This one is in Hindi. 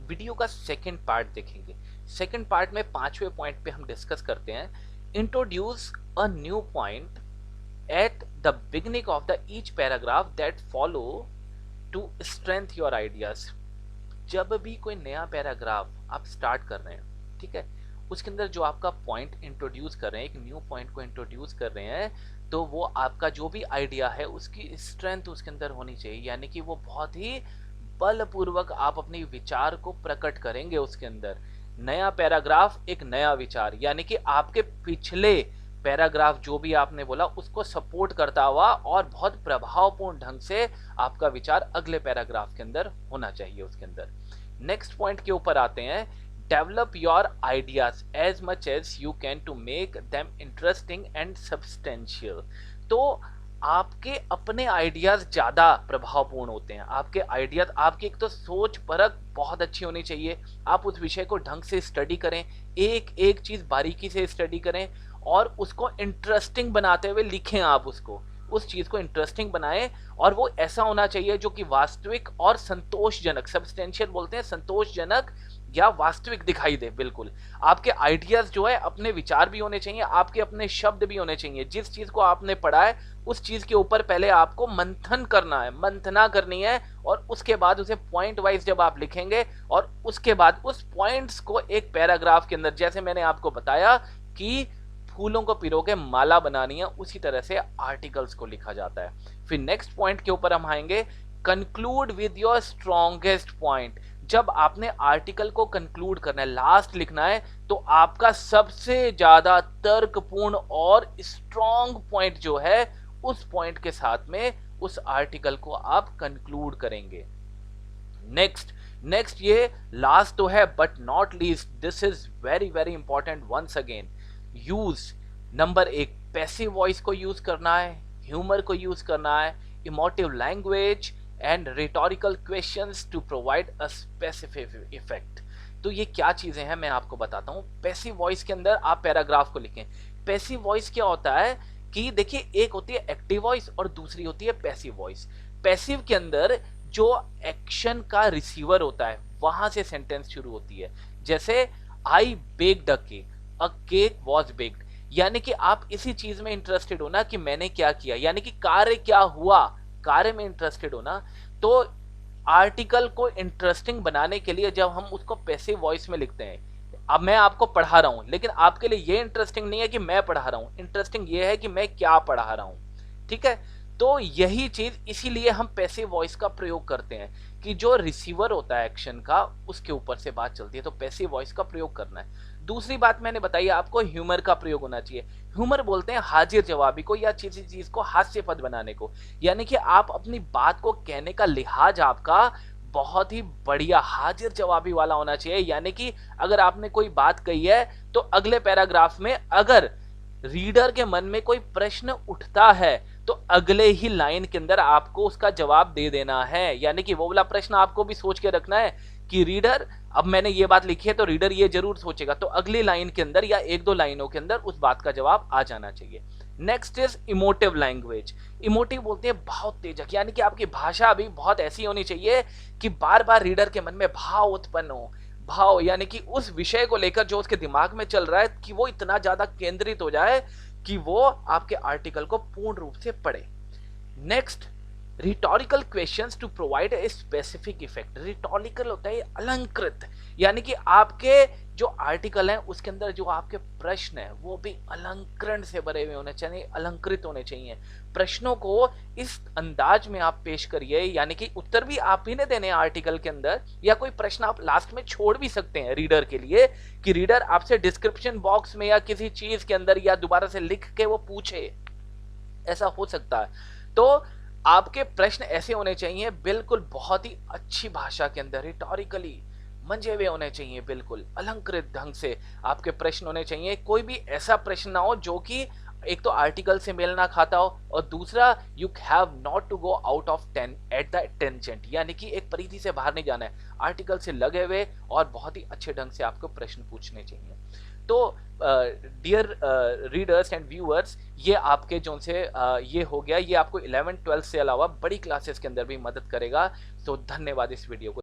वीडियो का सेकंड पार्ट देखेंगे। सेकंड पार्ट में 5वें पॉइंट पे हम डिस्कस करते हैं, introduce a new point at the beginning of the each paragraph that follow to strength your ideas. जब भी कोई नया पैराग्राफ आप स्टार्ट कर रहे हैं, ठीक है, उसके अंदर जो आपका पॉइंट इंट्रोड्यूस कर रहे हैं, एक न्यू पॉइंट को इंट्रोड्यूस कर रहे हैं, तो वो आपका जो भी आइडिया है उसकी स्ट्रेंथ उसके अंदर होनी चाहिए, यानी कि वो बहुत ही बलपूर्वक आप अपने विचार को प्रकट करेंगे उसके अंदर। नया पैराग्राफ एक नया विचार, यानी कि आपके पिछले पैराग्राफ जो भी आपने बोला उसको सपोर्ट करता हुआ और बहुत प्रभावपूर्ण ढंग से आपका विचार अगले पैराग्राफ के अंदर होना चाहिए उसके अंदर। नेक्स्ट पॉइंट के ऊपर आते हैं, develop your ideas as much as you can to make them interesting and substantial. तो आपके अपने आइडियाज ज्यादा प्रभावपूर्ण होते हैं। आपके आइडियाज, आपकी एक तो सोच परख बहुत अच्छी होनी चाहिए, आप उस विषय को ढंग से स्टडी करें, एक एक चीज बारीकी से स्टडी करें और उसको इंटरेस्टिंग बनाते हुए लिखें। आप उसको, उस चीज को इंटरेस्टिंग बनाएं और वो ऐसा होना चाहिए जो कि वास्तविक और संतोषजनक, सब्सटेंशियल बोलते हैं, संतोषजनक या वास्तविक दिखाई दे। बिल्कुल आपके आइडियाज जो है, अपने विचार भी होने चाहिए, आपके अपने शब्द भी होने चाहिए। जिस चीज को आपने पढ़ा है उस चीज के ऊपर पहले आपको मंथन करना है, मंथना करनी है, और उसके बाद उसे पॉइंट वाइज जब आप लिखेंगे और उसके बाद उस पॉइंट्स को एक पैराग्राफ के अंदर, जैसे मैंने आपको बताया कि फूलों को पिरो के माला बनानी है, उसी तरह से आर्टिकल्स को लिखा जाता है। फिर नेक्स्ट पॉइंट के ऊपर हम आएंगे, conclude with your strongest point. जब आपने आर्टिकल को कंक्लूड करना है, लास्ट लिखना है, तो आपका सबसे ज्यादा तर्कपूर्ण और स्ट्रॉन्ग पॉइंट जो है, उस पॉइंट के साथ में उस आर्टिकल को आप कंक्लूड करेंगे। नेक्स्ट ये लास्ट तो है but not least, this is very very important once again. Use, number एक, पैसिव वॉइस को यूज करना है, ह्यूमर को यूज करना है, emotive language and rhetorical questions to provide a specific effect. तो ये क्या चीजें हैं मैं आपको बताता हूं। पैसिव वॉइस के अंदर आप पैराग्राफ को लिखें। पैसिव वॉइस क्या होता है कि देखिए, एक होती है एक्टिव वॉइस और दूसरी होती है पैसिव वॉइस। पैसिव के अंदर जो एक्शन का रिसीवर होता है वहां से सेंटेंस शुरू होती है। जैसे I baked a cake, a cake was baked, यानी कि आप इसी चीज में इंटरेस्टेड हो ना कि मैंने क्या किया, यानी कि कार्य क्या हुआ, कार्य में इंटरेस्टेड हो ना। तो आर्टिकल को इंटरेस्टिंग बनाने के लिए जब हम उसको पैसिव वॉइस में लिखते हैं, अब मैं आपको पढ़ा रहा हूं, लेकिन आपके लिए ये इंटरेस्टिंग नहीं है कि मैं पढ़ा रहा हूं, इंटरेस्टिंग ये है कि मैं क्या पढ़ा रहा हूं, ठीक है। तो यही चीज, इसीलिए हम पैसिव वॉइस का प्रयोग करते हैं कि जो रिसीवर होता है एक्शन का, उसके ऊपर से बात चलती है, तो पैसिव वॉइस का प्रयोग करना है। दूसरी बात मैंने बताई आपको, ह्यूमर का प्रयोग होना चाहिए। ह्यूमर बोलते हैं हाजिर जवाबी को या किसी चीज को हास्यपद बनाने को, यानी कि आप अपनी बात को कहने का लिहाज आपका बहुत ही बढ़िया हाजिर जवाबी वाला होना चाहिए। यानी कि अगर आपने कोई बात कही है तो अगले पैराग्राफ में अगर रीडर के मन में कोई प्रश्न उठता है तो अगले ही लाइन के अंदर आपको उसका जवाब दे देना है। यानी कि वो वाला प्रश्न आपको भी सोच के रखना है कि रीडर, अब मैंने ये बात लिखी है तो रीडर ये जरूर सोचेगा, तो अगली लाइन के अंदर या एक दो लाइनों के अंदर उस बात का जवाब आ जाना चाहिए। Next is emotive language. Emotive बोलते हैं भाव उत्तेजक, यानी कि आपकी भाषा भी बहुत ऐसी होनी चाहिए कि बार बार रीडर के मन में भाव उत्पन्न हो। भाव यानी कि उस विषय को लेकर जो उसके दिमाग में चल रहा है कि वो इतना ज्यादा केंद्रित हो जाए कि वो आपके आर्टिकल को पूर्ण रूप से पढ़े। Next, rhetorical questions to provide a specific effect. Rhetorical होता है अलंकृत, यानी कि आपके जो आर्टिकल है उसके अंदर जो आपके प्रश्न है वो भी अलंकरण से भरे हुए होने चाहिए, अलंकृत होने चाहिए। प्रश्नों को इस अंदाज में आप पेश करिए, यानी कि उत्तर भी आप ही ने देने आर्टिकल के अंदर, या कोई प्रश्न आप लास्ट में छोड़ भी सकते हैं रीडर के लिए कि रीडर आपसे डिस्क्रिप्शन बॉक्स में या किसी चीज के अंदर या दोबारा से लिख के वो पूछे, ऐसा हो सकता है। तो आपके प्रश्न ऐसे होने चाहिए बिल्कुल बहुत ही अच्छी भाषा के अंदर, रिटोरिकली मंजे हुए होने चाहिए, बिल्कुल अलंकृत ढंग से आपके प्रश्न होने चाहिए। कोई भी ऐसा प्रश्न ना हो जो कि एक तो आर्टिकल से मेल ना खाता हो, और दूसरा you have not to go out of 10 at the tangent, यानी कि एक परिधि से बाहर नहीं जाना है, आर्टिकल से लगे हुए और बहुत ही अच्छे ढंग से आपको प्रश्न पूछने चाहिए। तो डियर रीडर्स एंड व्यूअर्स, ये आपके जो से ये हो गया, ये आपको 11th 12th से अलावा बड़ी क्लासेस के अंदर भी मदद करेगा। तो धन्यवाद इस वीडियो को